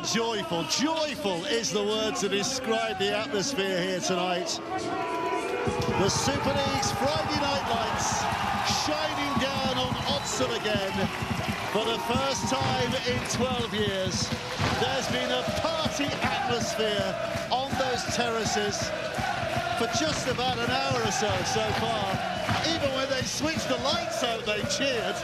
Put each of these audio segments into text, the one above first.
Joyful, joyful is the word to describe the atmosphere here tonight. The Super League's Friday night lights shining down on Oxford again. For the first time in 12 years, there's been a party atmosphere on those terraces for just about an hour or so far. Even when they switched the lights out, they cheered.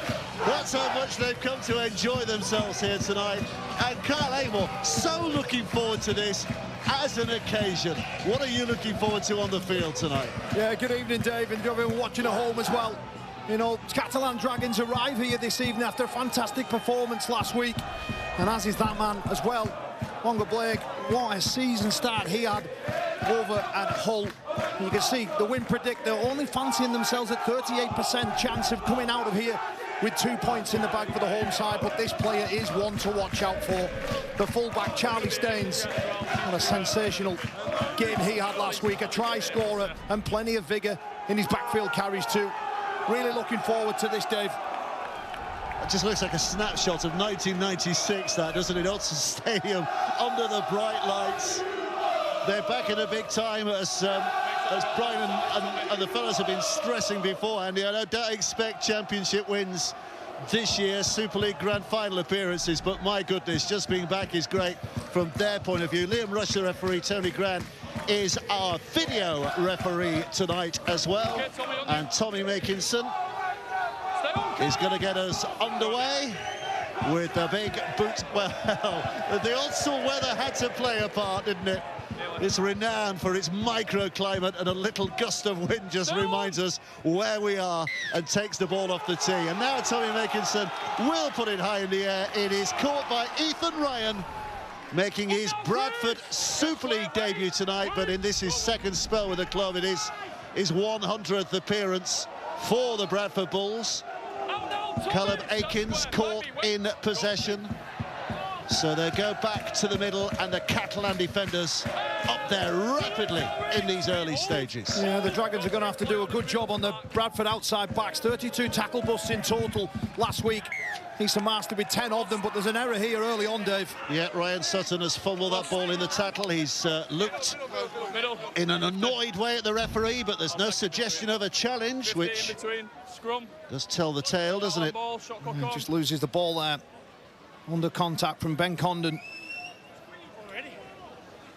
That's how much they've come to enjoy themselves here tonight. And Carl Amor, so looking forward to this as an occasion. What are you looking forward to on the field tonight? Yeah, good evening, Dave, and everyone watching at home as well. You know, Catalan Dragons arrive here this evening after a fantastic performance last week. And as is that man as well, Wonga Blake. What a season start he had over at Hull. You can see the win predictor only fancying themselves at 38% chance of coming out of here with 2 points in the bag for the home side, but this player is one to watch out for. The fullback, Charlie Staines. What a sensational game he had last week. A try scorer and plenty of vigour in his backfield carries too. Really looking forward to this, Dave. It just looks like a snapshot of 1996, that, doesn't it? Oxford Stadium under the bright lights. They're back in the big time as Brian and the fellas have been stressing beforehand. I don't expect championship wins this year, Super League Grand Final appearances, but my goodness, just being back is great from their point of view. Liam Rush, the referee, Tony Grant is our video referee tonight as well. And Tommy Makinson is going to get us underway with the big boot. Well, the Odsal weather had to play a part, didn't it? It's renowned for its microclimate, and a little gust of wind just reminds us where we are and takes the ball off the tee. And now Tommy Makinson will put it high in the air. It is caught by Ethan Ryan, making his Bradford Super League debut tonight, but in this his second spell with the club. It is his 100th appearance for the Bradford Bulls. Callum Aikins caught in possession. So they go back to the middle, and the Catalan defenders up there rapidly in these early stages. Yeah, the Dragons are going to have to do a good job on the Bradford outside backs. 32 tackle busts in total last week. He's a master with 10 of them, but there's an error here early on, Dave. Yeah, Ryan Sutton has fumbled that ball in the tackle. He's looked in an annoyed way at the referee, but there's no suggestion of a challenge, which does tell the tale, doesn't it? Yeah, just loses the ball there. Under contact from Ben Condon.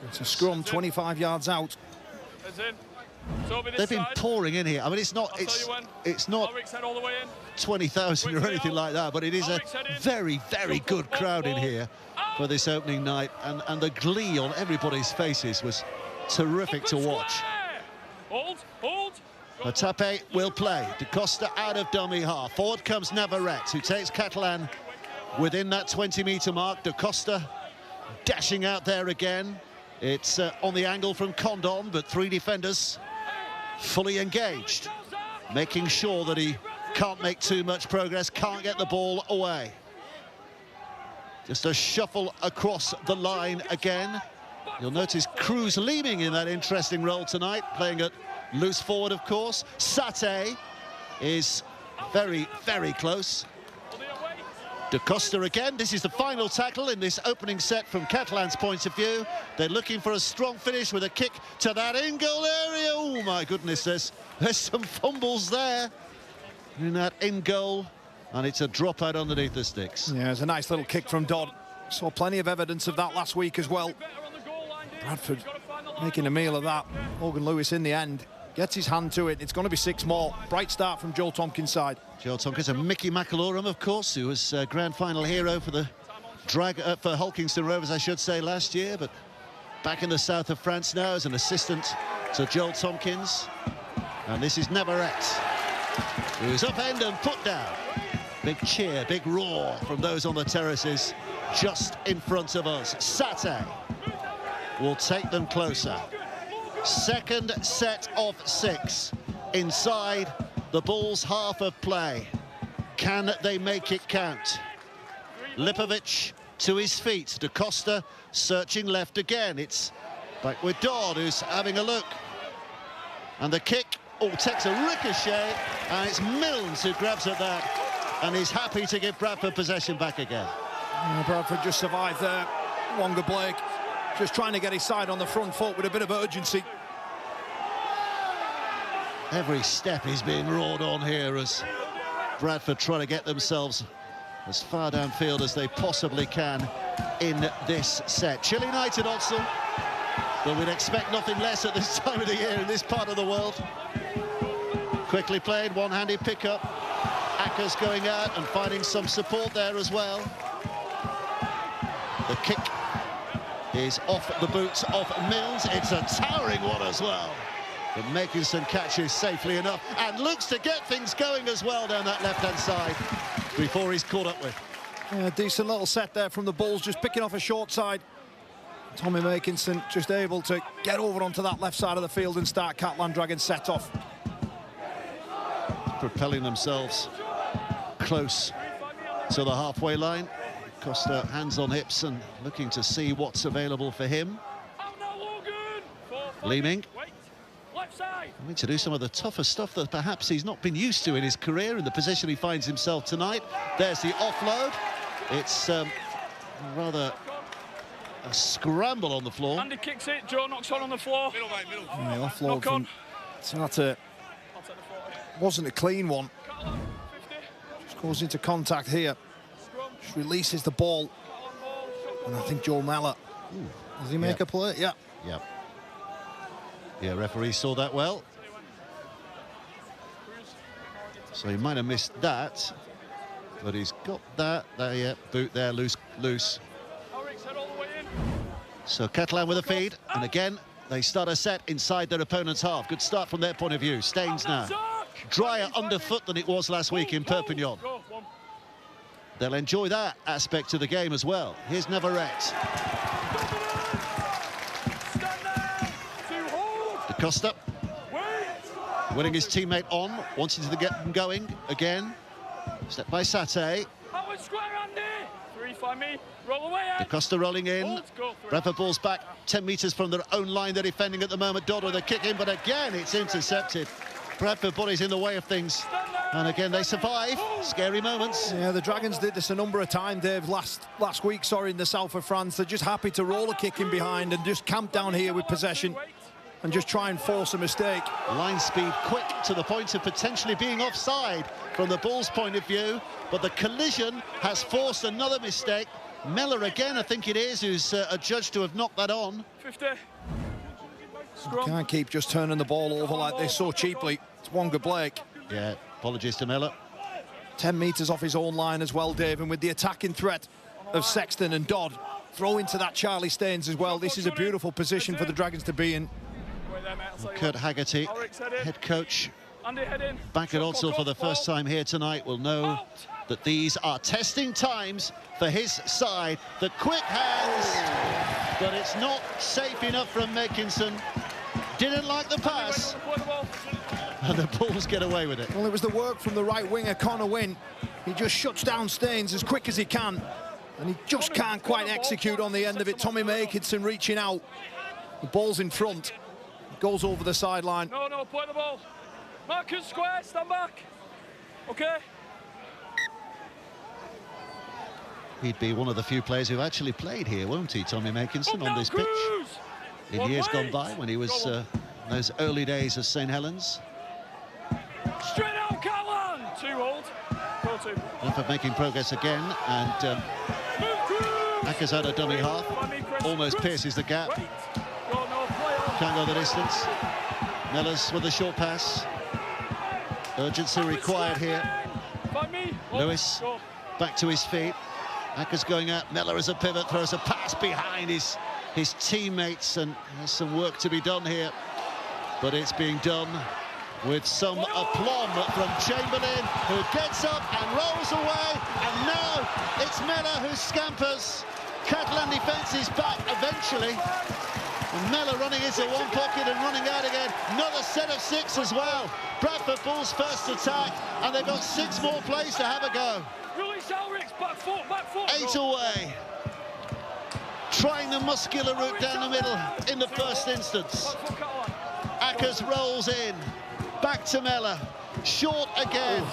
It's a scrum 25 yards out. They've been pouring in here. I mean, it's not 20,000 or anything like that, but it is a very, very good crowd in here for this opening night, and the glee on everybody's faces was terrific to watch. Otape will play. Da Costa out of dummy half. Forward comes Navarrete, who takes Catalan within that 20-metre mark. Da Costa dashing out there again. It's on the angle from Condon, but three defenders fully engaged, making sure that he can't make too much progress, can't get the ball away. Just a shuffle across the line again. You'll notice Cruz leading in that interesting role tonight, playing at loose forward, of course. Sate is very, very close. Da Costa again. This is the final tackle in this opening set from Catalan's point of view. They're looking for a strong finish with a kick to that in-goal area. Oh, my goodness, there's some fumbles there in that in-goal, and it's a dropout underneath the sticks. Yeah, it's a nice little kick from Dodd. Saw plenty of evidence of that last week as well. Bradford making a meal of that. Morgan Lewis in the end gets his hand to it. It's going to be 6 more. Bright start from Joel Tompkins' side. Joel Tompkins and Mickey McAlorum, of course, who was grand final hero for the for Hulkingston Rovers, I should say, last year, but back in the south of France now as an assistant to Joel Tompkins. And this is Navarrete, who's upend and put down. Big cheer, big roar from those on the terraces just in front of us. Sate will take them closer. Second set of 6 inside the Bulls' half of play. Can they make it count? Lipovic to his feet. Da Costa searching left again. It's back with Dodd, who's having a look. And the kick, takes a ricochet, and it's Milnes who grabs at that, and he's happy to give Bradford possession back again. Bradford just survived there. Wonga Blake just trying to get his side on the front foot with a bit of urgency. Every step is being roared on here as Bradford try to get themselves as far downfield as they possibly can in this set. Chile United also, but we'd expect nothing less at this time of the year in this part of the world. Quickly played, one-handed pickup. Akers going out and finding some support there as well. The kick is off the boots of Mills. It's a towering one as well. But Makinson catches safely enough and looks to get things going as well down that left-hand side before he's caught up with. Yeah, decent little set there from the Bulls, just picking off a short side. Tommy Makinson just able to get over onto that left side of the field and start Catalan Dragons set off. Propelling themselves close to the halfway line. Costa hands on hips and looking to see what's available for him. Leeming. Having to do some of the tougher stuff that perhaps he's not been used to in his career in the position he finds himself tonight. There's the offload. It's rather a scramble on the floor. Andy kicks it, Joe knocks on the floor. Middle, mate, middle. The offload from Tata wasn't a clean one. Just goes into contact here. Just releases the ball. And I think Joe Mellor. Does he make a play? Yeah. Yep. Yeah, referee saw that well. So he might have missed that. But he's got that. There, yeah, boot there, loose. So Catalan with a feed. And again, they start a set inside their opponent's half. Good start from their point of view. Staines now. Drier underfoot than it was last week in Perpignan. They'll enjoy that aspect of the game as well. Here's Navarrete. Costa winning his teammate on, wanting to get them going again. Step by Sate. Costa rolling in. Bradford ball's back 10 metres from their own line. They're defending at the moment. Dodd with a kick in, but again it's intercepted. Bradford body's in the way of things. And again they survive. Scary moments. Yeah, the Dragons did this a number of times, Dave, last week, in the south of France. They're just happy to roll a kick in behind and just camp down here with possession and just try and force a mistake. Line speed quick to the point of potentially being offside from the Bulls' point of view, but the collision has forced another mistake. Mellor again, I think it is, who's adjudged to have knocked that on. 50. You can't keep just turning the ball over like this so cheaply. It's Wonga Blake. Yeah, apologies to Mellor. 10 metres off his own line as well, Dave, and with the attacking threat of Sexton and Dodd, throw into that Charlie Staines as well. This is a beautiful position for the Dragons to be in. Kurt Haggerty, head coach, back at Odsal for the first time here tonight, will know that these are testing times for his side. The quick hands, but it's not safe enough from Makinson. Didn't like the pass, and the Bulls get away with it. Well, it was the work from the right winger, Connor Wynn. He just shuts down Staines as quick as he can, and he just can't quite execute on the end of it. Tommy Makinson reaching out. The ball's in front. Goes over the sideline. No, play the ball. Marcus square, stand back. Okay. He'd be one of the few players who've actually played here, won't he, Tommy Makinson, on this pitch? In years gone by, when he was in those early days of St Helens. Straight out, Catalan. 2 hold. Go 2. Bradford making progress again, and Akers out a dummy half. Almost pierces the gap. Can't go the distance. Mellors with a short pass. Urgency required here. Lewis back to his feet. Akers going out. Mellor as a pivot throws a pass behind his teammates, and there's some work to be done here. But it's being done with some aplomb from Chamberlain, who gets up and rolls away. And now it's Mellor who scampers. Catalan defence is back eventually. And Mellor running into one pocket and running out again. Another set of 6 as well. Bradford Bulls' first attack, and they've got 6 more plays to have a go. Release Ulrichs, back foot. 8 away. Trying the muscular route down the middle in the first instance. Akers rolls in. Back to Mellor. Short again.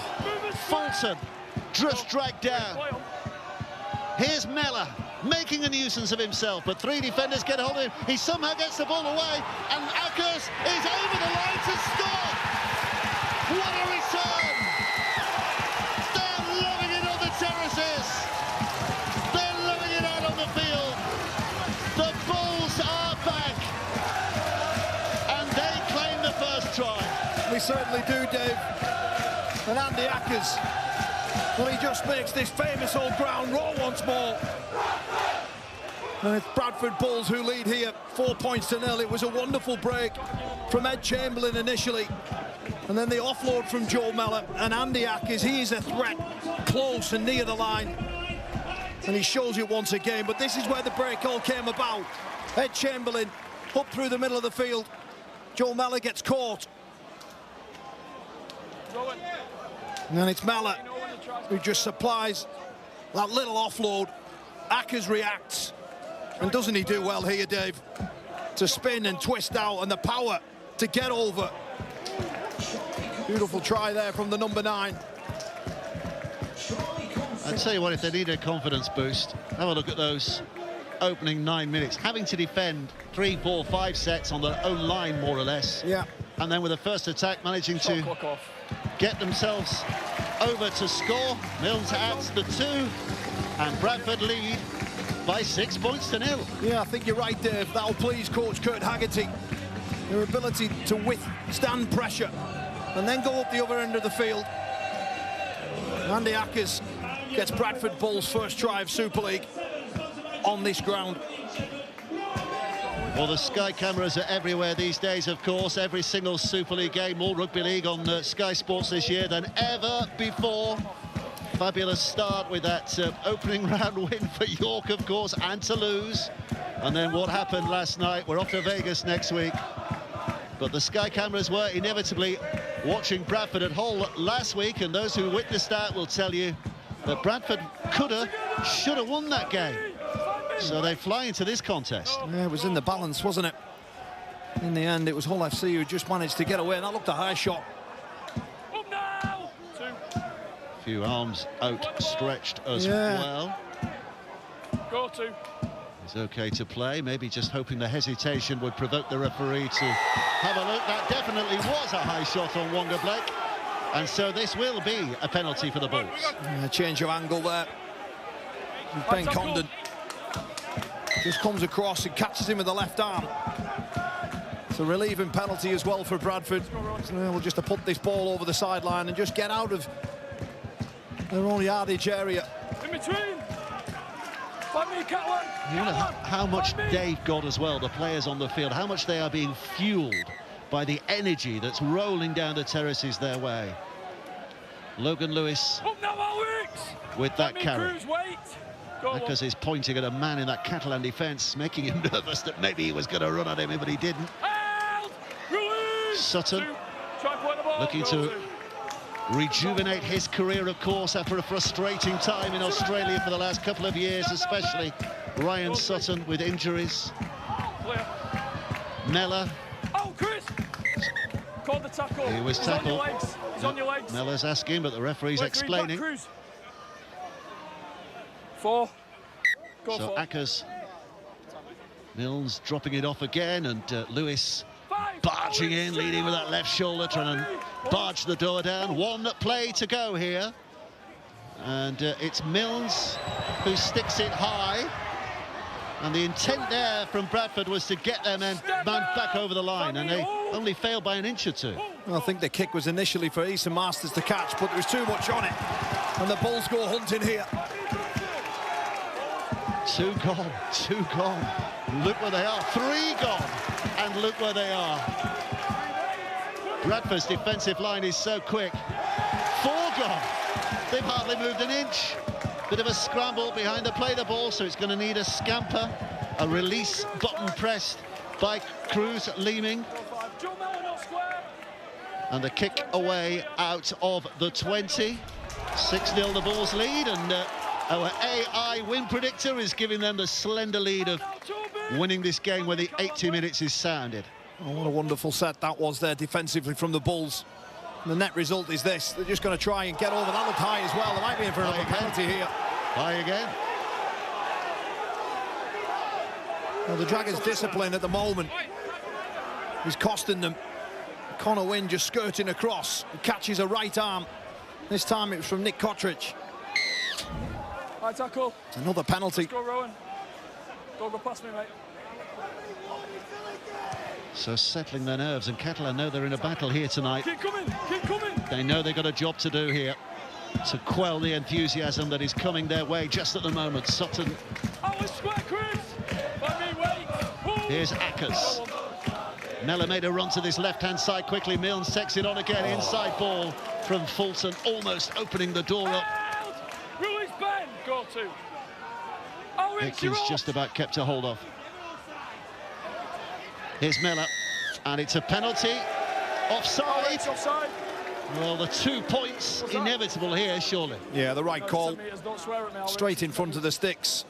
Fulton just dragged down. Here's Mellor. making a nuisance of himself, but three defenders get hold of him. He somehow gets the ball away, and Akers is over the line to score. What a return! They're loving it on the terraces. They're loving it out on the field. The Bulls are back, and they claim the first try. We certainly do, Dave. And Andy Akers, well, he just makes this famous old ground roll once more. And it's Bradford Bulls who lead here, 4 points to nil. It was a wonderful break from Ed Chamberlain initially, and then the offload from Joe Mellor, and Andy Akers, he is a threat close and near the line, and he shows it once again. But this is where the break all came about. Ed Chamberlain up through the middle of the field. Joe Mellor gets caught. And then it's Mellor who just supplies that little offload. Akers reacts, and doesn't he do well here, Dave, to spin and twist out, and the power to get over. Beautiful try there from the number 9. I'll tell you what, if they need a confidence boost, have a look at those opening 9 minutes. Having to defend 3, 4, 5 sets on their own line, more or less. Yeah. And then with the first attack, managing to get themselves over to score. Milnes adds the 2, and Bradford lead by 6 points to nil. Yeah, I think you're right, Dave. That'll please Coach Kurt Haggerty. Their ability to withstand pressure and then go up the other end of the field. Andy Akers gets Bradford Bulls' first try of Super League on this ground. Well, the Sky cameras are everywhere these days, of course. Every single Super League game, all Rugby League on Sky Sports this year than ever before. Fabulous start with that opening round win for York, of course, and Toulouse. And then what happened last night? We're off to Vegas next week. But the Sky cameras were inevitably watching Bradford at Hull last week, and those who witnessed that will tell you that Bradford coulda, shoulda won that game. So they fly into this contest. Yeah, it was in the balance, wasn't it? In the end, it was Hull FC who just managed to get away, and that looked a high shot. A few arms outstretched as well. Go to. It's okay to play, maybe just hoping the hesitation would provoke the referee to have a look. That definitely was a high shot on Wonga Blake, and so this will be a penalty for the Bulls. A change of angle there. And Ben Condon just comes across and catches him with the left arm. It's a relieving penalty as well for Bradford. So they'll just to put this ball over the sideline and just get out of their own yardage area. In between. Find me, Catalan. You know how much Dave got as well, the players on the field, how much they are being fueled by the energy that's rolling down the terraces their way. Logan Lewis with that carry. Because he's pointing at a man in that Catalan defence, making him nervous that maybe he was going to run at him, but he didn't. Sutton looking to rejuvenate his career, of course, after a frustrating time in Australia for the last couple of years, especially Ryan Sutton with injuries. Mellor. Oh, Chris! Called the tackle. He was tackled. He's on your legs. Mellor's asking, but the referee's explaining. 4. Go So 4. Akers. Milnes dropping it off again, and Lewis barging in, leading with that left shoulder, trying to barge the door down. 1 play to go here, and it's Milnes who sticks it high, and the intent there from Bradford was to get their man back over the line, and they only failed by an inch or 2. Well, I think the kick was initially for Eason Masters to catch, but there was too much on it, and the Bulls go hunting here. 2 gone, 2 gone. Look where they are. 3 gone, and look where they are. Bradford's defensive line is so quick. 4 gone. They've hardly moved an inch. Bit of a scramble behind the play the ball, so it's going to need a scamper. A release button pressed by Cruz Leeming. And the kick away out of the 20. 6-0 the Bulls lead, and our AI win predictor is giving them the slender lead of winning this game where the 80 minutes is sounded. Oh, what a wonderful set that was there defensively from the Bulls. And the net result is this. They're just going to try and get over. That looked high as well. They might be in for another penalty here. High again. Well, the Dragons' discipline at the moment is costing them. Connor Wynn just skirting across. He catches a right arm. This time it was from Nick Kotric. High tackle. It's another penalty. Let's go, Rowan. Don't go past me, mate. So settling their nerves, and Catalan know they're in a battle here tonight. Keep coming, keep coming. They know they've got a job to do here to quell the enthusiasm that is coming their way just at the moment. Sutton. Out square, Chris. Let me wait. Woo. Here's Ackers. Mella made a run to this left-hand side quickly. Milnes takes it on again. Inside ball from Fulton, almost opening the door up. Release Ben. Go to. Oh, Hickins just about kept a hold of. Here's Miller, and it's a penalty. Offside. Oh, offside. Well, the 2 points inevitable here, surely. Yeah, the right call. Don't swear at me, straight in front of the sticks.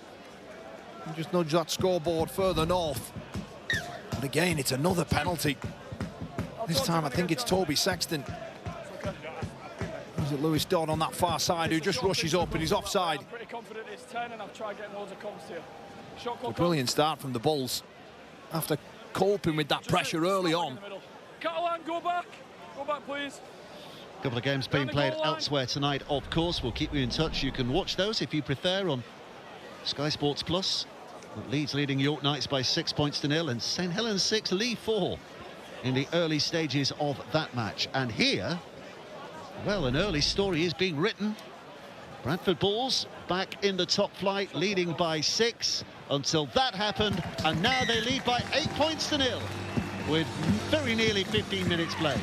And just nudge that scoreboard further north. And again, it's another penalty. This time, I think it's Toby Sexton. Is it Lewis Dodd on that far side who just rushes up and he's offside? I'm pretty confident it's 10, and I've tried getting loads of comms here. A brilliant start from the Bulls after coping with that pressure early on. Catalan, go back. Go back, please. A couple of games being played elsewhere tonight, of course. We'll keep you in touch. You can watch those if you prefer on Sky Sports Plus. Leeds leading York Knights by 6 points to 0, and St Helens 6, Lee 4 in the early stages of that match. And here, well, an early story is being written. Bradford Bulls back in the top flight, leading by 6 until that happened, and now they lead by 8 points to 0 with very nearly 15 minutes played.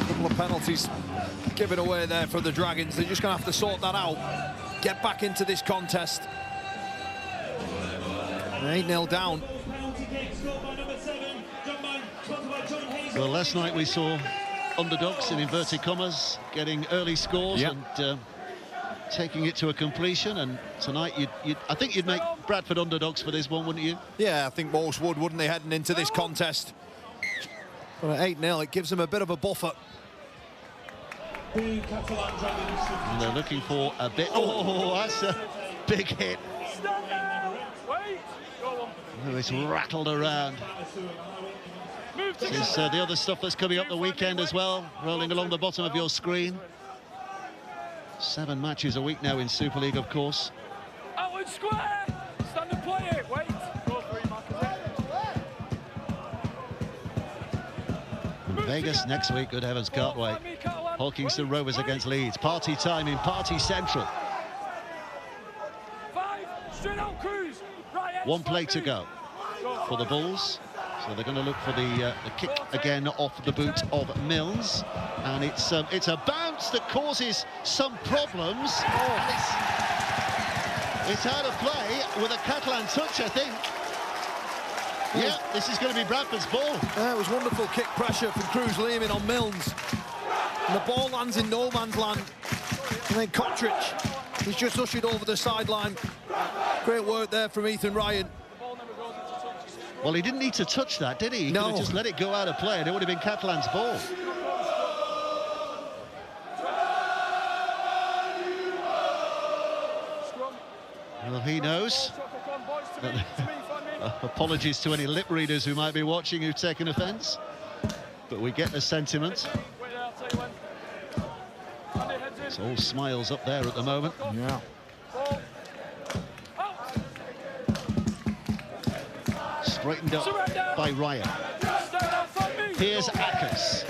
A couple of penalties given away there for the Dragons. They're just going to have to sort that out. Get back into this contest. 8-0 down. Well, last night we saw underdogs, in inverted commas, getting early scores and taking it to a completion. And tonight, I think you'd make Bradford underdogs for this one, wouldn't you? Yeah, I think most would, wouldn't they, heading into this contest? But at 8-0, it gives them a bit of a buffer. And they're looking for a bit. Oh, that's a big hit. Oh, it's rattled around. This is the other stuff that's coming up the weekend as well, rolling along the bottom of your screen. 7 matches a week now in Super League, of course. Outward square! Stand and play it, wait! Go for it, And Vegas next week, good heavens, can't wait. Hawkinston Rovers against Leeds. Party time in Party Central. 5, straight out, Cruz! Right, 1 play to go for the Bulls. So they're going to look for the kick again off the boot of Milnes, and it's a bounce that causes some problems. It's out of play with a Catalan touch, I think. Yeah, this is going to be Bradford's ball. Yeah, it was wonderful kick pressure from Cruz Lehman on Milnes. And the ball lands in no man's land. And then Kotric, he's just ushered over the sideline. Great work there from Ethan Ryan. Well, he didn't need to touch that, did he? He could have just let it go out of play, and it would have been Catalan's ball. Well, he knows. Apologies to any lip readers who might be watching who've taken offence, but we get the sentiment. It's all smiles up there at the moment. Yeah. Straightened up by Ryan. Here's Ackers.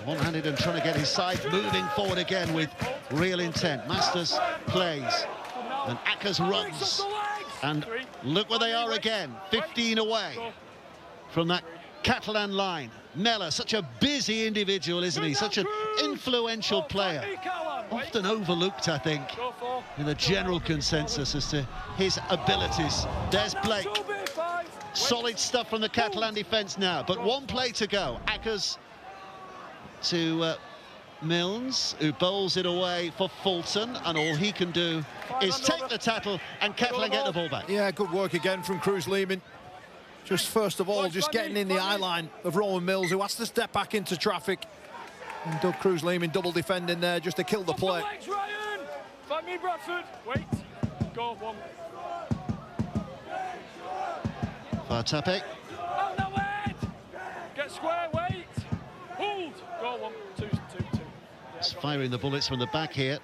One-handed and trying to get his side moving forward again with real intent. Masters plays, and Ackers runs. And look where they are again, 15 away from that Catalan line. Mella, such a busy individual, isn't he? Such an influential player. Often overlooked, I think, in the general consensus as to his abilities. There's Blake. Solid stuff from the Catalan defence now, but 1 play to go. Ackers to Milnes, who bowls it away for Fulton, and all he can do is take the tackle, and Catalan get the ball back. Yeah, good work again from Cruz Lehman. Just first of all, just getting in the eye line of Rowan Mills, who has to step back into traffic. And Doug Cruz Lehman double defending there just to kill the play. Find me, Bradford. Wait. Go, one. Vartape. Oh, no, wait! Get square, wait! Hold! Go, one. Two. It's firing the bullets from the back here.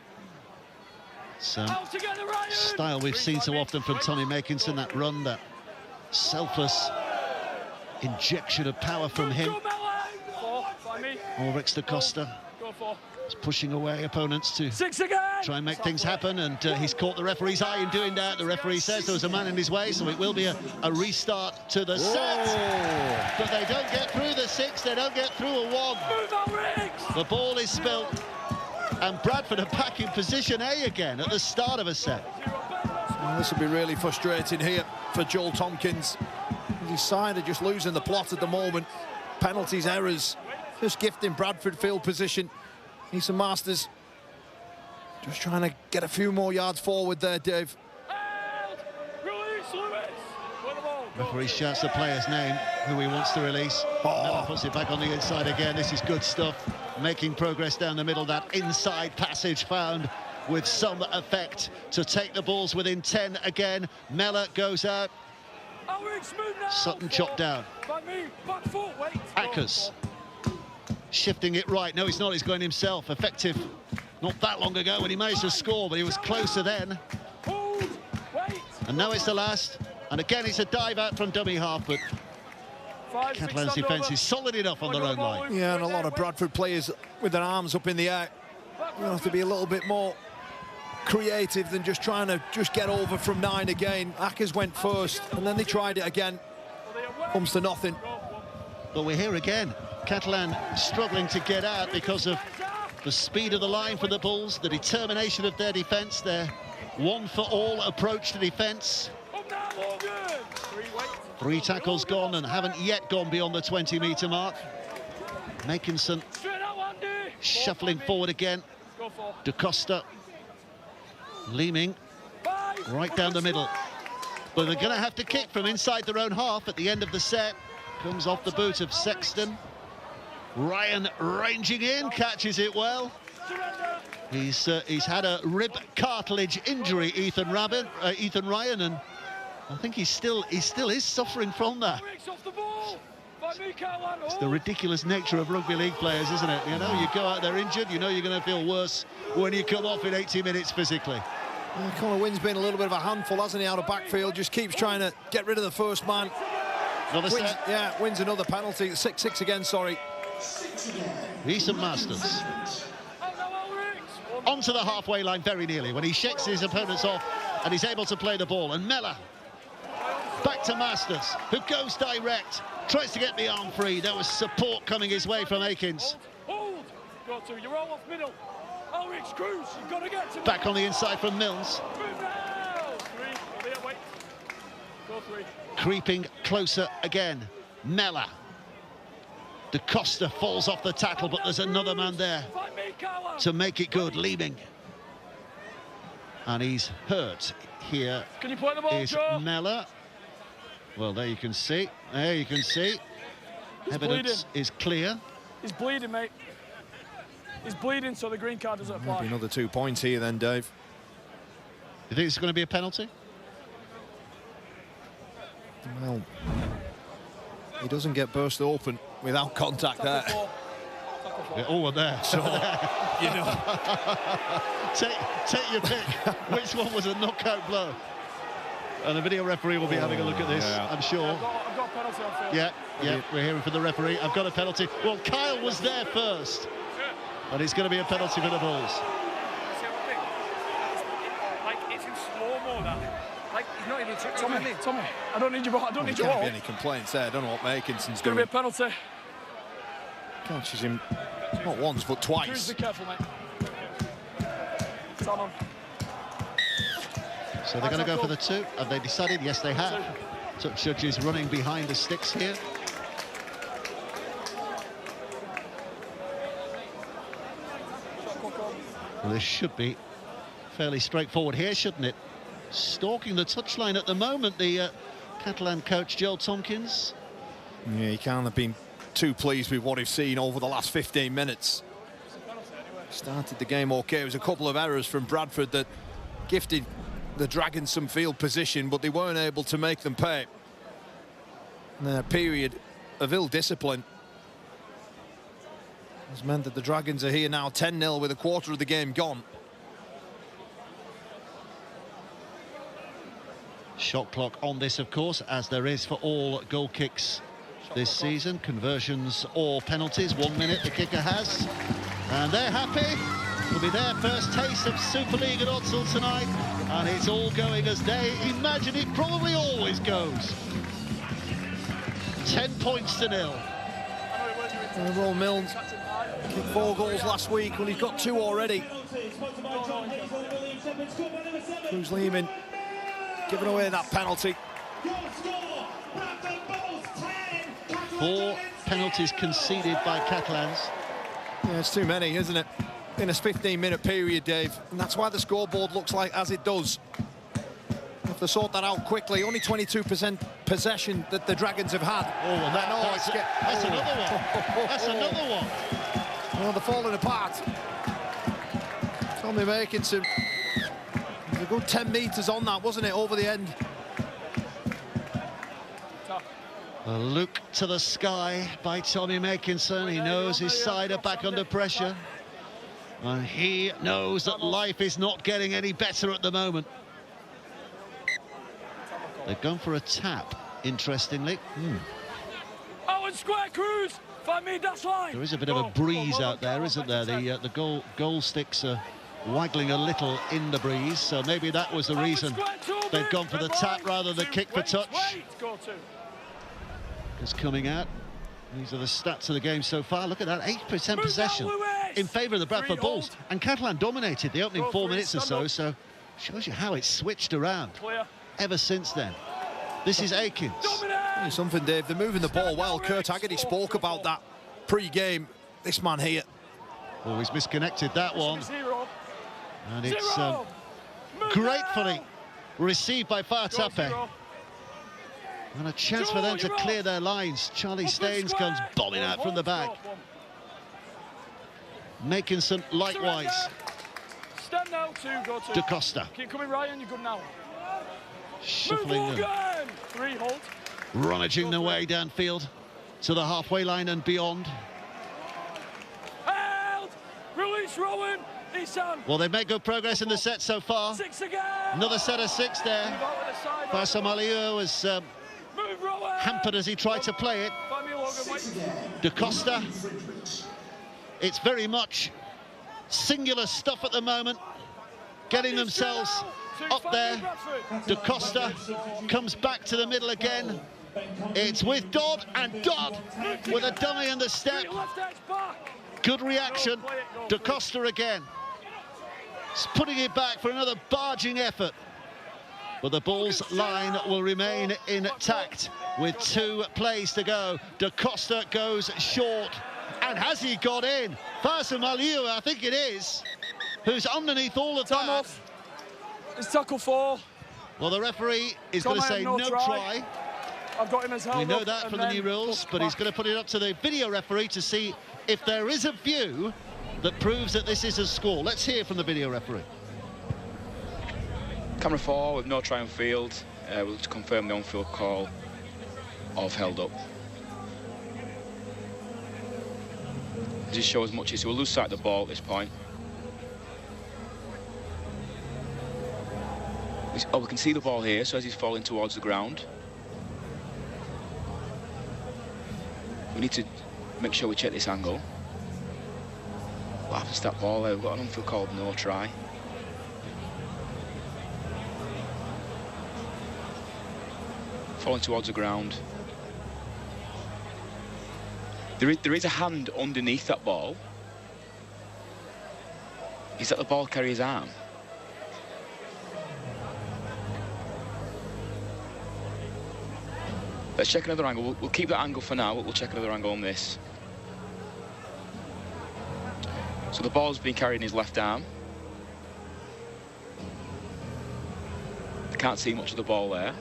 Out together, Ryan! Style we've seen so often from Tommy Makinson, that run, that selfless injection of power from him. Four, by me. Ulrich da Costa Go, four. is pushing away opponents to Six again! try and make things happen, and he's caught the referee's eye in doing that. The referee says there was a man in his way, so it will be a restart to the set. But they don't get through the six, they don't get through a one. Move on, Riggs! The ball is spilt, and Bradford are back in position A again at the start of a set. Well, this will be really frustrating here for Joel Tompkins. His side are just losing the plot at the moment. Penalties, errors, just gifting Bradford field position. Ethan Masters just trying to get a few more yards forward there, Dave. Release, Lewis! Win the ball. Referee shouts the player's name, who he wants to release. Miller puts it back on the inside again. This is good stuff. Making progress down the middle. That inside passage found with some effect to take the balls within 10 again. Miller goes out. Sutton chopped down. By me, back foot, wait. Akers shifting it right. No, he's not. He's going himself. Effective not that long ago when he managed to score, but he was closer then. Hold, wait. And now it's the last. And again, it's a dive out from dummy half, but Catalans' defence is solid enough on their own line. Yeah, and a lot of Bradford players with their arms up in the air. You have to be a little bit more creative than just trying to just get over from 9 again. Akers went first, and then they tried it again. Comes to nothing. But we're here again. Catalan struggling to get out because of the speed of the line for the Bulls, the determination of their defence, their one-for-all approach to defence. 3 tackles gone and haven't yet gone beyond the 20-metre mark. Makinson shuffling forward again. Da Costa leaning right down the middle. But they're going to have to kick from inside their own half at the end of the set. Comes off the boot of Sexton. Ryan ranging in, catches it well. He's had a rib cartilage injury, Ethan Ryan, and I think he still is suffering from that. It's the ridiculous nature of rugby league players, isn't it? You know, you go out there injured, you know you're going to feel worse when you come off in 80 minutes physically. Connor Wynn's been a little bit of a handful, hasn't he, out of backfield? Just keeps trying to get rid of the first man. Another set. Yeah, wins another penalty. 6-6 again, sorry. Ethan Masters. Onto the halfway line very nearly when he shakes his opponents off and he's able to play the ball. And Miller back to Masters, who goes direct, tries to get the arm free. There was support coming his way from Akins. Hold. Got to. You're all off middle. Ulrich, Cruz, you've got to get to back on the inside from Mills. Move now. 3. There, wait. Go 3. Creeping closer again. Miller. Da Costa falls off the tackle, but there's another man there to make it good, Leeming. And he's hurt here. Can you play the ball, is Joe? Miller. Well, there you can see. There you can see. He's Evidence bleeding. is clear. He's bleeding, mate. He's bleeding, so the green card doesn't apply. Maybe another 2 points here then, Dave. You think it's going to be a penalty? Well, he doesn't get burst open without contact there. Yeah, we're there. So, you know. take your pick. Which one was a knockout blow? And the video referee will be having a look at this, I'm sure. I've got a penalty on field. Yeah, we're hearing from the referee. I've got a penalty. Well, Kyle was there first. And it's going to be a penalty for the Bulls. Like, it's in slow-mo now. Like, he's not even Tommy, I don't need your ball. I don't need your ball. There can't be any complaints there. I don't know what Makinson's It's going doing. to be a penalty. Catches him not once, but twice. Cruz, be careful, mate. It's on. So they're going to go for the 2. Have they decided? Yes, they have. Touch judges running behind the sticks here. Well, this should be fairly straightforward here, shouldn't it? Stalking the touchline at the moment, the Catalan coach, Joel Tompkins. Yeah, he can't have been too pleased with what he's seen over the last 15 minutes. Started the game okay. It was a couple of errors from Bradford that gifted the Dragons some field position, but they weren't able to make them pay. And a period of ill discipline has meant that the Dragons are here now 10-0 with a quarter of the game gone. Shot clock on this, of course, as there is for all goal kicks this season. Conversions or penalties, 1 minute the kicker has. And they're happy. It'll be their first taste of Super League at Odsal tonight. And it's all going as they imagine it probably always goes. 10 points to 0. Roll Milnes kicked 4 goals last week. Well, he's got 2 already. Cruz Lehman giving away that penalty. 4 penalties conceded by Catalans. Yeah, it's too many, isn't it? In a 15-minute period, Dave. And that's why the scoreboard looks like as it does. Have to sort that out quickly. Only 22% possession that the Dragons have had. Oh, and that's another one. That's another one. Oh, they're falling apart. Tommy Makinson. A good 10 metres on that, wasn't it, over the end? A look to the sky by Tommy Makinson. He knows his side are back under pressure. And he knows that life is not getting any better at the moment. They've gone for a tap, interestingly. Owen Square, Cruz! 5 metre dash line! There is a bit of a breeze out there, isn't there? The goal sticks are waggling a little in the breeze, so maybe that was the reason they've gone for the tap rather than kick for touch. It's coming out. These are the stats of the game so far. Look at that, 8% possession in favour of the Bradford Bulls. And Catalan dominated the opening 4 minutes or so, so shows you how it's switched around ever since then. This is Akins. Something, Dave, they're moving the ball well. Kurt Haggerty spoke about that pre-game. This man here. Oh, he's misconnected that one. And it's gratefully received by Fartape. And a chance for them to clear their lines. Charlie Staines comes bombing out from the back. Makinson likewise. Stand now, 2, go 2. Da Costa. Keep coming, Ryan, you're good now. Shuffling them. 3, hold. Rummaging their way downfield to the halfway line and beyond. Held! Release Rowan! Well, they've made good progress in the set so far. 6 again! Another set of 6 there. Farsamaliu was hampered as he tried to play it. Da Costa. It's very much singular stuff at the moment. Getting themselves up there. Da Costa comes back to the middle again. It's with Dodd, and Dodd with a dummy in the step. Good reaction. Da Costa again. He's putting it back for another barging effort. But the Bulls' line will remain intact with 2 plays to go. Da Costa goes short. And has he got in? Farsamaliu, I think it is, who's underneath all of that. It's tackle 4. Well, the referee is going to say no try. I've got him as held. We know that from the new rules, but he's going to put it up to the video referee to see if there is a view that proves that this is a score. Let's hear from the video referee. Camera 4 with no try on field. We'll confirm the on-field call of held up. Just show as much as we'll lose sight of the ball at this point. We can see the ball here, so as he's falling towards the ground. We need to make sure we check this angle. What happens to that ball there? We've got an on-field call of no try. Falling towards the ground. There is a hand underneath that ball. Is that the ball carrier's arm? Let's check another angle. We'll keep that angle for now, but we'll check another angle on this. So the ball's being carried in his left arm. I can't see much of the ball there.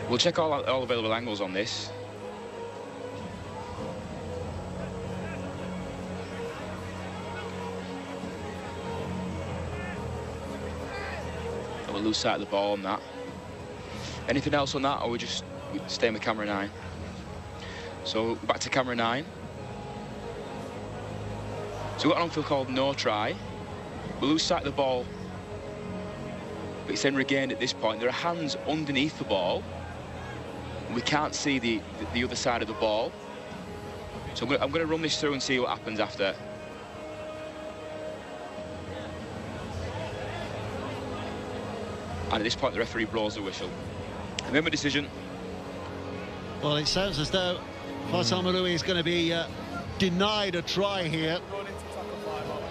We'll check all available angles on this. lose sight of the ball on that. Anything else on that, or we stay with camera 9? So back to camera 9. So we've got an on-field called no try. We lose sight of the ball, but it's then regained at this point. There are hands underneath the ball. We can't see the other side of the ball. So I'm going to run this through and see what happens after. And at this point, the referee blows the whistle. Remember decision. Well, it sounds as though Faisal Maroui is going to be denied a try here.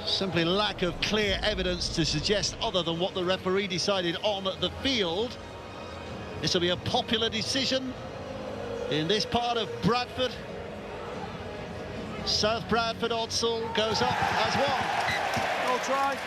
Simply lack of clear evidence to suggest other than what the referee decided on the field. This will be a popular decision in this part of Bradford. South Bradford Odsal goes up as one. No try.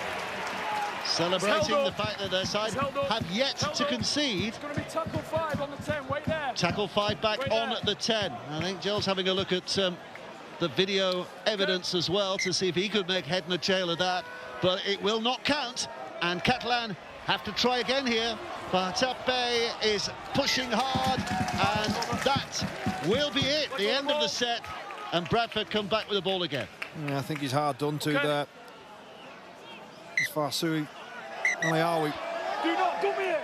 Celebrating the fact that their side have yet to concede. It's going to be tackle 5 on the 10, wait there. Tackle 5 back Wait on there. the 10. I think Joel's having a look at the video evidence as well to see if he could make head and tail of that, but it will not count, and Catalan have to try again here. Bartape is pushing hard, and that will be it, the end of the set, and Bradford come back with the ball again. Yeah, I think he's hard done to there. As far as only are we? Do not dummy it.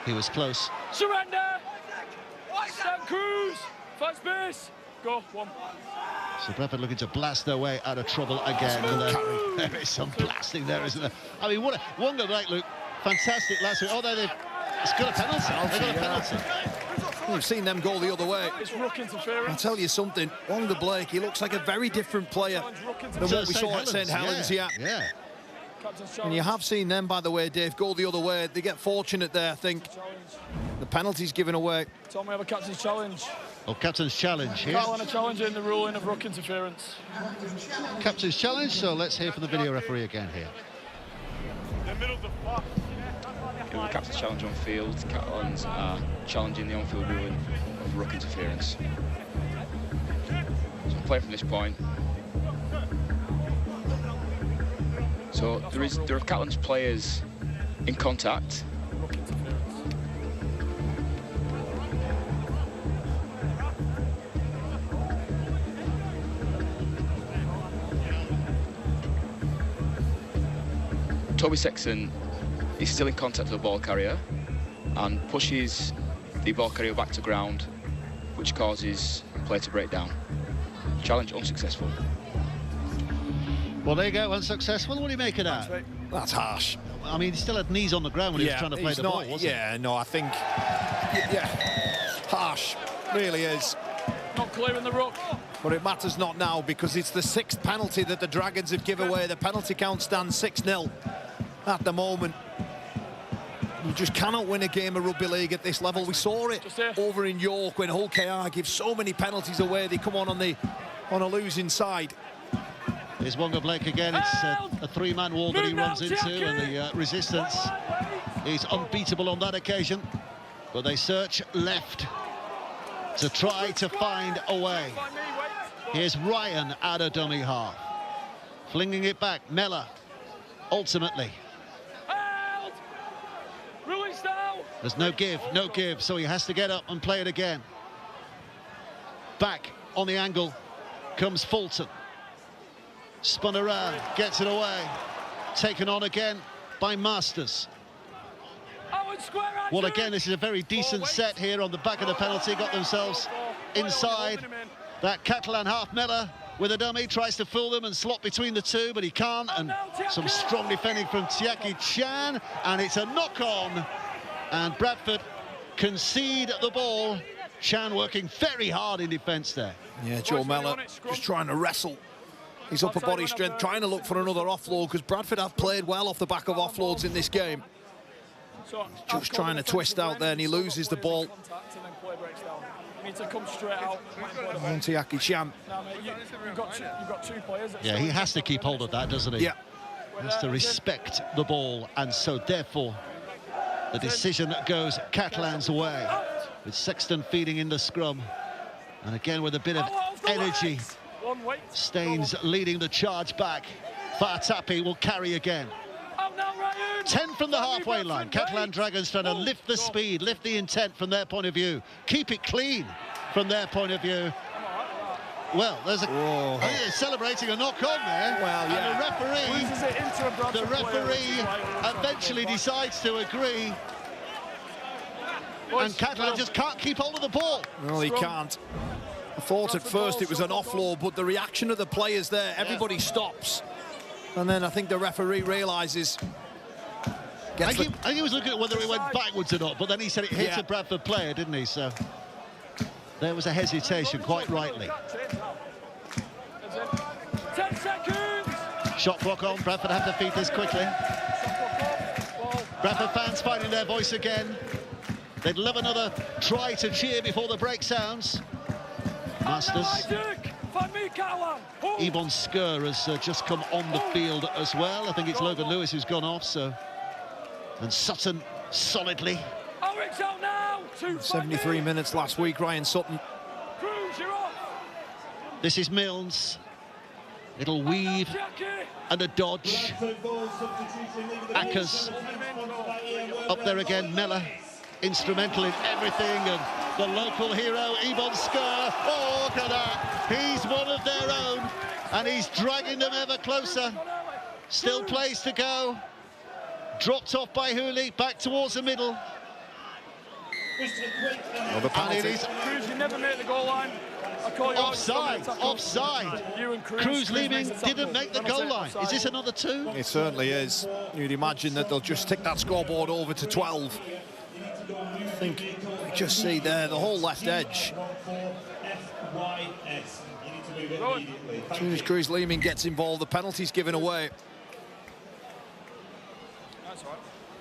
He was close. Surrender. Stand cruise. 5 space. Go, 1. So Bradford looking to blast their way out of trouble again. And there is some blasting there, isn't there? I mean, what a Wonga Blake looked fantastic last week. Although it's got a penalty. They got a penalty. We've seen them go the other way. It's ruck interference. I'll tell you something, Wonga Blake, he looks like a very different player than what we saw at St Helens. Yeah. And you have seen them, by the way, Dave, go the other way. They get fortunate there, I think. The penalty's given away. Tom, we have a captain's challenge. Oh, captain's challenge here. Catalan are challenging the ruling of ruck interference. Captain's challenge, so let's hear from the video referee again here. In the captain's challenge on field, Catalans are challenging the on-field ruling of ruck interference. So play from this point. So there are Catalans players in contact. Ruck interference. Toby Sexton is still in contact with the ball carrier and pushes the ball carrier back to ground, which causes play to break down. Challenge unsuccessful. Well, there you go, unsuccessful. What do you make of that? That's harsh. I mean, he still had knees on the ground when he was trying to play the ball, wasn't he? Yeah, no, I think... Yeah, harsh, really is. Not clearing the ruck. But it matters not now, because it's the 6th penalty that the Dragons have given away. The penalty count stands 6-0 at the moment. You just cannot win a game of rugby league at this level. We saw it over in York when Hull KR gives so many penalties away. They come on a losing side. Here's Wonga Blake again. It's a 3-man wall that he runs into, and the resistance is unbeatable on that occasion. But they search left to try to find a way. Here's Ryan out of dummy half. Flinging it back, Mellor, ultimately. There's no give, so he has to get up and play it again. Back on the angle comes Fulton. Spun around, gets it away. Taken on again by Masters. Well, again, this is a very decent set here on the back of the penalty. Got themselves inside. That Catalan half, Mellor with a dummy, tries to fool them and slot between the two, but he can't. And some strong defending from Tiaki Chan, and it's a knock-on. And Bradford concede the ball. Chan working very hard in defence there. Yeah, Joe Mellor just trying to wrestle his upper body strength, trying to look for another offload, because Bradford have played well off the back of offloads in this game. Just trying to twist out there, and he loses the ball. You need to come straight out. Tiaki Chan. You've got 2 players. Yeah, he has to keep hold of that, doesn't he? Yeah. He has to respect the ball, and so therefore the decision goes Catalan's way, with Sexton feeding in the scrum. And again with a bit of energy, Staines leading the charge back. Fatappi will carry again. 10 from the halfway line. Catalan Dragons trying to lift the speed, lift the intent from their point of view. Keep it clean from their point of view. Well, there's a... I think they're celebrating a knock-on there. Well, yeah. And the referee eventually decides to agree. And Catalan just can't keep hold of the ball. No, he can't. I thought at first it was an offload, but the reaction of the players there, everybody stops. And then I think the referee realises... I think he was looking at whether it went backwards or not, but then he said it hit a Bradford player, didn't he? So there was a hesitation, quite rightly. 10 seconds. Shot clock on. Bradford have to feed this quickly. Bradford fans finding their voice again. They'd love another try to cheer before the break sounds. Masters. Yvonne Skur has just come on the field as well. I think it's Logan Lewis who's gone off, so... And Sutton solidly. 73 minutes last week, Ryan Sutton. This is Milnes. Little weave and a dodge. Ackers up there again. Mellor instrumental in everything, and the local hero Yvonne Skur. Oh, look at that! He's one of their own, and he's dragging them ever closer. Still plays to go. Dropped off by Hooley, back towards the middle. And it is Cruz, you never make the goal line. I call you offside. Cruz leaving didn't make the goal line. Is this another 2? It certainly is. You'd imagine that they'll just tick that scoreboard over to 12. I think you just see there the whole left edge. As soon as Cruz Leeming gets involved, the penalty's given away.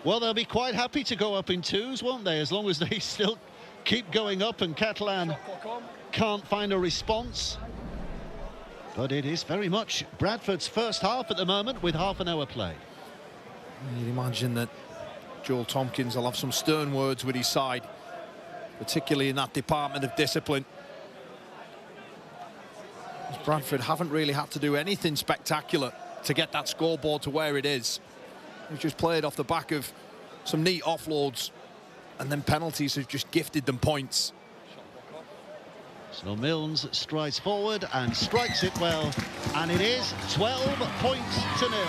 Well, they'll be quite happy to go up in 2s, won't they? As long as they still keep going up and Catalan can't find a response. But it is very much Bradford's first half at the moment with half an hour played. You'd imagine that Joel Tompkins will have some stern words with his side, particularly in that department of discipline. As Bradford haven't really had to do anything spectacular to get that scoreboard to where it is. They've just played off the back of some neat offloads, and then penalties have just gifted them points. So Milnes strides forward and strikes it well, and it is 12 points to 0.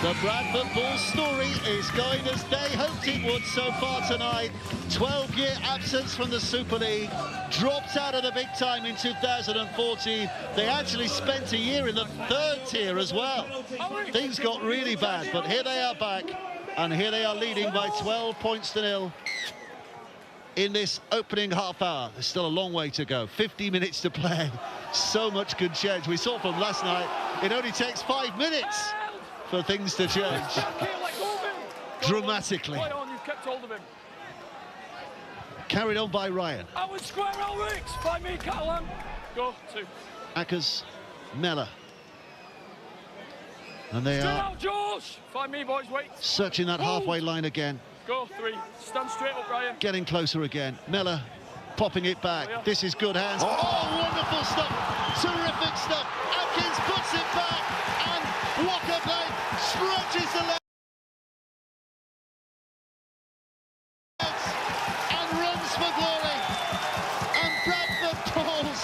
The Bradford Bulls story is going as they hoped it would so far tonight. 12-year absence from the Super League, dropped out of the big time in 2014. They actually spent a year in the 3rd tier as well. Things got really bad, but here they are back, and here they are leading by 12 points to 0 in this opening half hour. There's still a long way to go. 50 minutes to play. So much could change. We saw from last night, it only takes 5 minutes for things to change dramatically. Carried on by Ryan. Find me, Catalan. Go 2. Ackers, Mellor. And they are Find me, boys. Wait. Searching that halfway line again. Go 3. Stand straight up, Ryan. Getting closer again. Mellor popping it back. This is good hands. Oh, wonderful stuff. Terrific stuff. Atkins puts it back, and Walker Blake stretches the legs and runs for glory. And Bradford calls.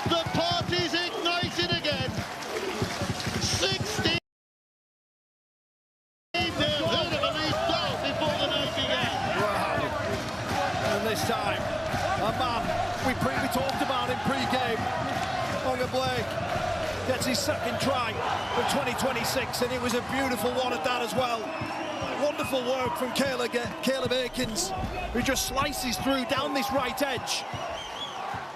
The party's ignited again. 16. Who'd have believed that before the night began? Wow. And this time, a man we talked about in pre-game, Walker Blake, gets his 2nd try for 2026, and it was a beautiful one at that as well. Wonderful work from Caleb Aikens, who just slices through down this right edge.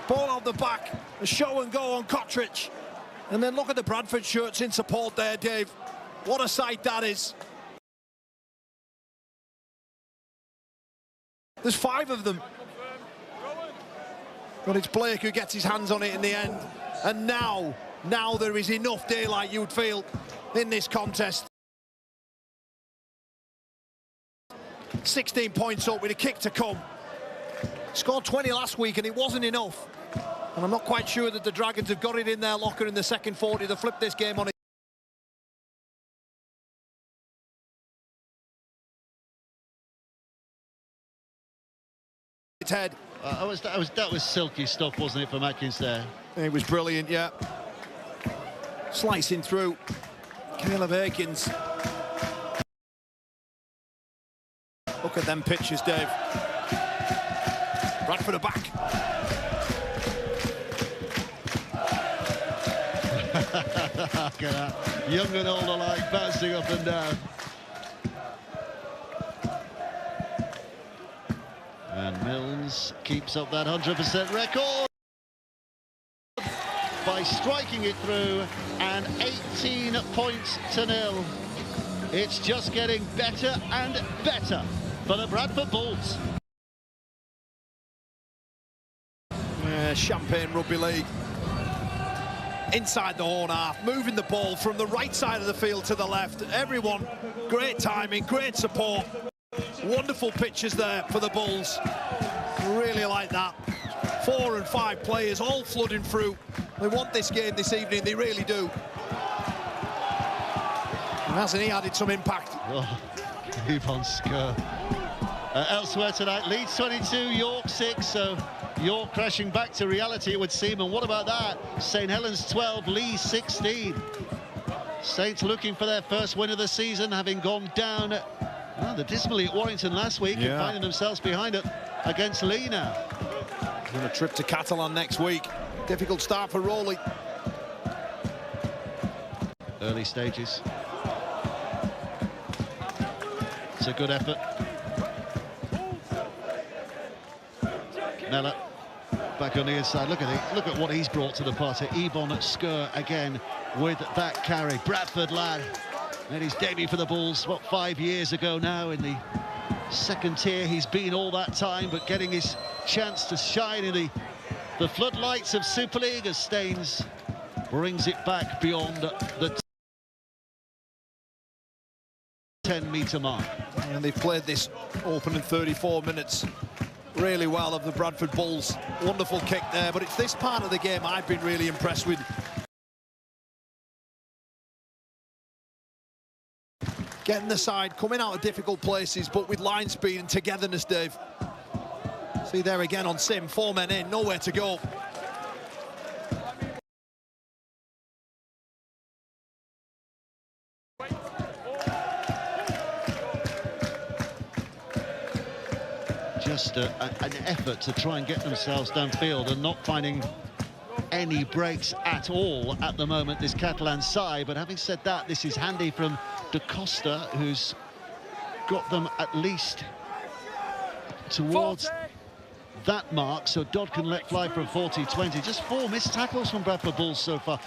Ball out the back, a show and go on Cottridge. And then look at the Bradford shirts in support there, Dave. What a sight that is. There's 5 of them. But it's Blake who gets his hands on it in the end. And now there is enough daylight, you'd feel, in this contest. 16 points up with a kick to come. Scored 20 last week and it wasn't enough. And I'm not quite sure that the Dragons have got it in their locker in the second 40 to flip this game on its head. That was silky stuff, wasn't it, from Atkins there? It was brilliant, yeah. Slicing through. Caleb Atkins. Look at them pitches, Dave. Bradford are back. Look at that. Young and old alike bouncing up and down. And Milnes keeps up that 100% record by striking it through, and 18 points to 0. It's just getting better and better for the Bradford Bulls. Champagne Rugby League. Inside the horn half, moving the ball from the right side of the field to the left. Everyone, great timing, great support. Wonderful pitches there for the Bulls. Really like that. 4 and 5 players all flooding through. They want this game this evening, they really do. And hasn't he added some impact? Oh, Yvonne Skur. Elsewhere tonight, Leeds 22, York 6, so York crashing back to reality, it would seem. And what about that? St Helens 12, Leeds 16. Saints looking for their first win of the season, having gone down the dismally at Warrington last week, and finding themselves behind it against Lee now. And a trip to Catalan next week. Difficult start for Rowley. Early stages. It's a good effort. Mella back on the inside. Look at what he's brought to the party. Yvonne Skur again with that carry. Bradford lad made his debut for the Bulls, what, 5 years ago now in the second tier. He's been all that time, but getting his chance to shine in the floodlights of Super League as Staines brings it back beyond the 10-metre mark. And they've played this opening 34 minutes really well of the Bradford Bulls. Wonderful kick there, but it's this part of the game I've been really impressed with. Getting the side, coming out of difficult places, but with line speed and togetherness, Dave. See there again on Sim, 4 men in, nowhere to go. Just an effort to try and get themselves downfield and not finding any breaks at all at the moment, this Catalan side. But having said that, this is handy from Da Costa, who's got them at least towards that mark, so Dodd can let fly for a 40-20. Just 4 missed tackles from Bradford Bulls so far,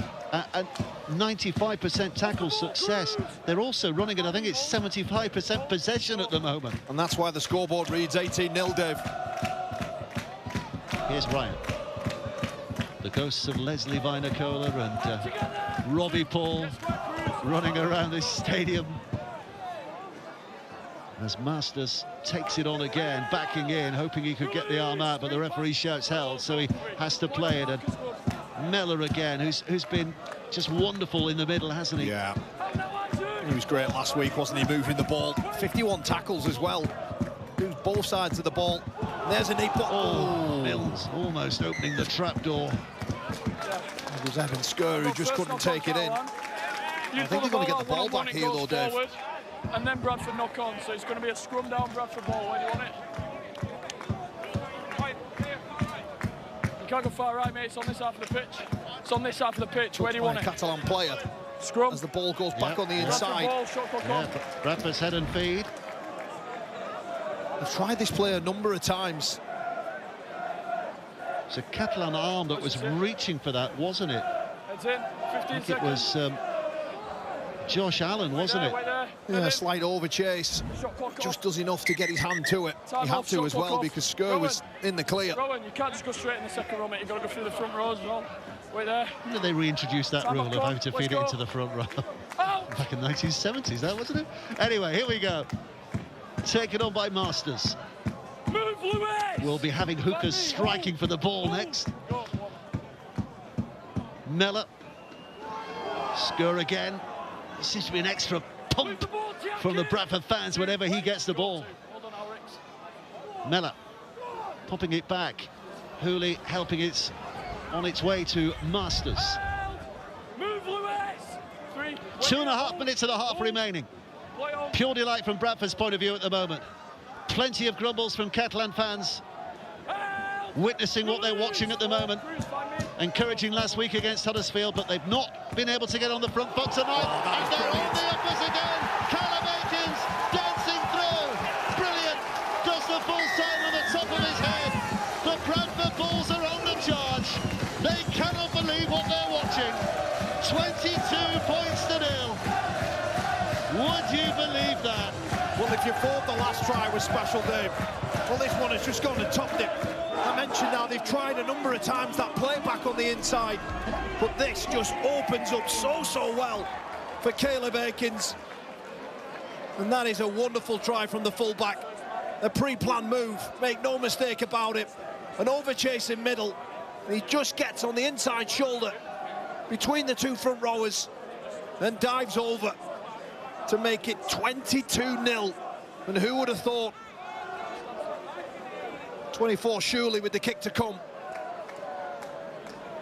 and 95% tackle success. They're also running at, I think it's 75% possession at the moment. And that's why the scoreboard reads 18-0, Dave. Here's Ryan. The ghosts of Leslie Vinocola and Robbie Paul running around this stadium as Masters takes it on again, backing in, hoping he could get the arm out, but the referee shouts held, so he has to play it. And Mellor again, who's been just wonderful in the middle, hasn't he? Yeah. He was great last week, wasn't he, moving the ball. 51 tackles as well. Moves both sides of the ball. And there's a knee block. Oh, Milnes almost opening the trapdoor. It was Evan Skur who just couldn't take it in. I think they're going to get the ball back here, though, Dave. And then Bradford knock on, so it's going to be a scrum down Bradford ball. Where do you want it? You can't go far right, mate. It's on this half of the pitch. It's on this half of the pitch. Where do you want it? Catalan player. Scrum. As the ball goes back on the inside. Bradford's head and feed. They've tried this play a number of times. It's a Catalan arm that was reaching for that, wasn't it? It's in. 15 seconds. It was Josh Allen, wasn't it? Yeah, a slight over chase. Just does enough to get his hand to it. He had to as well because Skur was in the clear. Rowan, you can't just go straight in the second row, mate. You've got to go through the front rows as well. Wait there. When did they reintroduce that rule of having to feed it into the front row? Back in the 1970s, that wasn't it? Anyway, here we go. Taken on by Masters. Move, Louis! We'll be having hookers striking for the ball next. Miller. Score again. There seems to be an extra pump from the Bradford fans whenever he gets the ball. Miller popping it back. Hooley helping it on its way to Masters. 2.5 minutes of the half remaining. Pure delight from Bradford's point of view at the moment. Plenty of grumbles from Catalan fans, witnessing what they're watching at the moment. Encouraging last week against Huddersfield, but they've not been able to get on the front foot tonight. And they're on the uppers again. Calabakins dancing through. Brilliant. Does the full sign on the top of his head. The Bradford Bulls are on the charge. They cannot believe what they're watching. 22 points to nil. Would you believe that? Well, if you thought the last try was special, Dave, well, this one has just gone and topped it. I mentioned now they've tried a number of times that play back on the inside, but this just opens up so well for Caleb Akins. And that is a wonderful try from the fullback. A pre-planned move, make no mistake about it. An over-chase in middle, and he just gets on the inside shoulder between the two front rowers and dives over to make it 22-0. And who would have thought? 24 Shuley with the kick to come.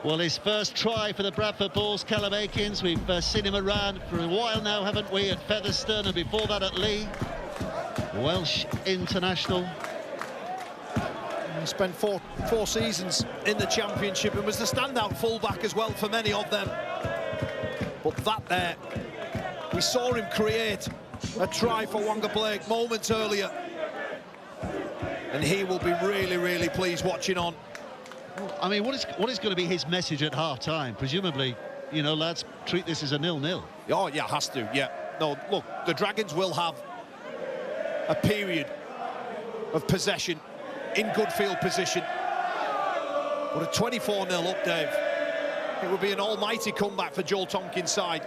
Well, his first try for the Bradford Bulls, Caleb Akins. We've seen him around for a while now, haven't we, at Featherstone, and before that at Lee. Welsh international. He spent four seasons in the Championship and was the standout fullback as well for many of them. But that there, we saw him create a try for Wonga Blake moments earlier. And he will be really pleased watching on. I mean, what is going to be his message at half-time? Presumably, you know, lads, treat this as a 0-0. Oh, yeah, has to, yeah. No, look, the Dragons will have a period of possession in good field position. But a 24-0 up, Dave. It would be an almighty comeback for Joel Tompkins' side.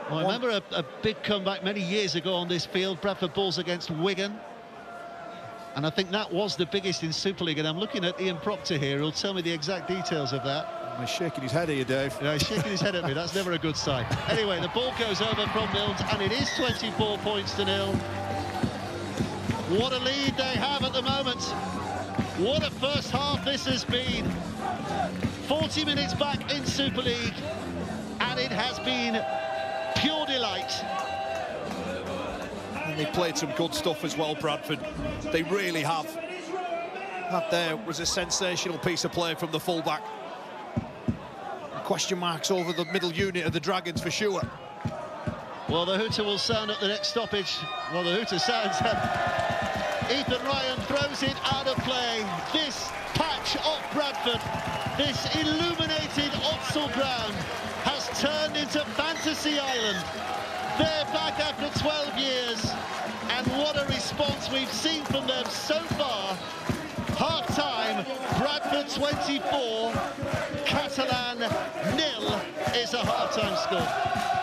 Well, I remember a big comeback many years ago on this field, Bradford Bulls against Wigan. And I think that was the biggest in Super League. And I'm looking at Ian Proctor here, who'll tell me the exact details of that. He's shaking his head here, Dave. Yeah, he's shaking his head at me. That's never a good sign. Anyway, the ball goes over from Milnes, and it is 24 points to nil. What a lead they have at the moment. What a first half this has been. 40 minutes back in Super League, and it has been pure delight. And they played some good stuff as well, Bradford. They really have. That there was a sensational piece of play from the fullback. Question marks over the middle unit of the Dragons for sure. Well, the hooter will sound at the next stoppage. Well, the hooter sounds. Ethan Ryan throws it out of play. This patch of Bradford, this illuminated Odsal ground, has turned into Fantasy Island. They're back after 12 years, and what a response we've seen from them so far. Half-time, Bradford 24, Catalan 0 is a half-time score.